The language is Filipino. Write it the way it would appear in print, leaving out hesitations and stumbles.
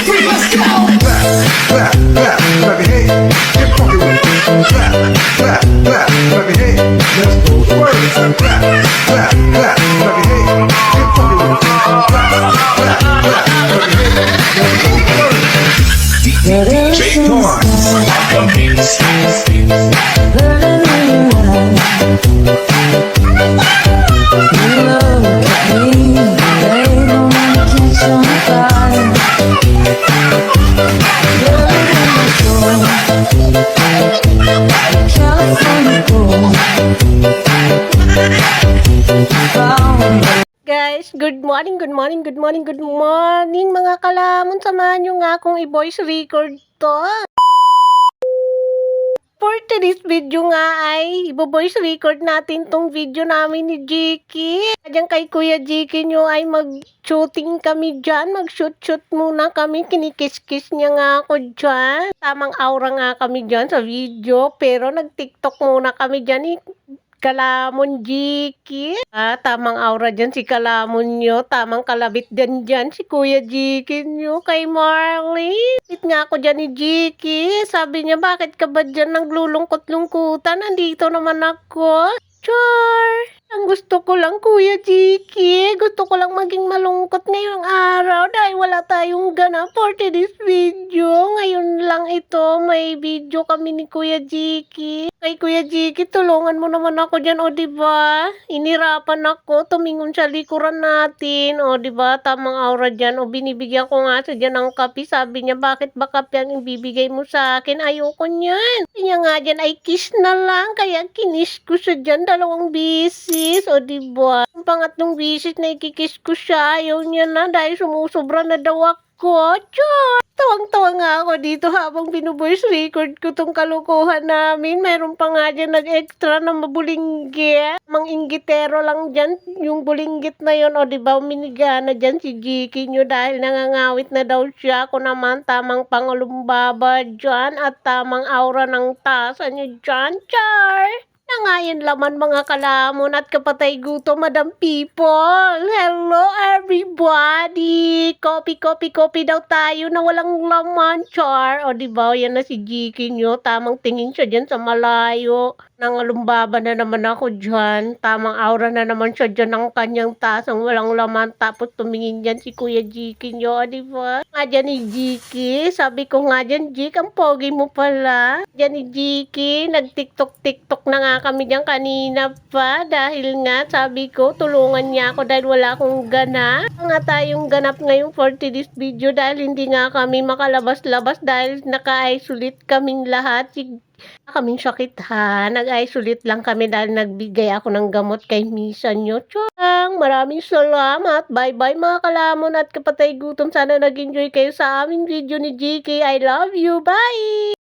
three, let's go! Clap, clap, clap your hands. Get funky with it. Clap, clap, clap, clap your hands. Let's go squirt. Clap, clap, clap, clap your hands. Get funky with it. Clap, clap, clap, clap your hands. Let's go squirt. DJ Torn. The mix. Guys, good morning, good morning, good morning, good morning mga kalamon. Samahan nyo nga akong i-voice record to. For today's video nga ay i-voice record natin tong video namin ni Jiki. Diyan kay Kuya Jiki nyo ay mag-shooting kami dyan. Mag-shoot-shoot muna kami. Kinikis-kiss niya nga ako dyan. Tamang aura nga kami dyan sa video. Pero nag-tiktok muna kami dyan. Kalamon Jiki. Tamang aura dyan si Kalamon nyo. Tamang kalabit dyan si Kuya Jiki nyo kay Marley. Bit nga ako dyan ni Jiki. Sabi niya, bakit ka ba dyan naglulungkot-lungkutan? Nandito naman ako. Char! Ang gusto ko lang, Kuya Jiki. Gusto ko lang maging malungkot ngayong araw dahil wala tayong ganap for today's video. Ngayon lang ito, may video kami ni Kuya Jiki. Kay Kuya Jiki, tulungan mo naman ako dyan, o diba? Inirapan ako, tumingon sa likuran natin, o diba? Tamang aura dyan, o binibigyan ko nga sa dyan ng kape. Sabi niya, bakit ba kape ang ibibigay mo sa akin? Ayoko niyan. Sabi niya nga dyan, ay kiss na lang, kaya kinis ko siya dyan, 2 bisis, o diba? Ang pangatlong bisis na ikikiss ko siya, ayaw niya na dahil sumusobra na daw ako. Char! Tawang-tawa nga ako dito habang binuvoice record ko tong kalukuhan namin. Mayroon pa nga dyan nag-extra na mabulinggit. Mang inggitero lang dyan yung bulinggit na yun. O diba, minigana dyan si Jiki nyo dahil nangangawit na daw siya. Ako naman tamang pangalumbaba dyan at tamang aura ng tasa nyo dyan. Char! Nangayon laman mga kalamon at kapatay guto, Madam People. Hello everybody! Copy daw tayo na walang laman, char. O diba, yan na si Jiki nyo. Tamang tingin siya dyan sa malayo. Nangalumbaba na naman ako dyan. Tamang aura na naman siya dyan ng kanyang tasang walang laman. Tapos tumingin dyan si Kuya Jiki nyo. O diba? Nga dyan ni Jiki. Sabi ko nga dyan, Jik, ang pogi mo pala. Dyan ni Jiki, nag-tiktok na nga kami dyan kanina pa. Dahil nga, sabi ko, tulungan niya ako dahil wala akong gana. Nga tayong ganap ngayon for today's video dahil hindi nga kami makalabas-labas dahil naka-isolate kaming lahat. Kaming sakit ha. Nag-isolate lang kami dahil nagbigay ako ng gamot kay Misa nyo. Chang! Maraming salamat. Bye-bye mga kalamon at kapatay gutom. Sana nag-enjoy kayo sa aming video ni JK. I love you. Bye!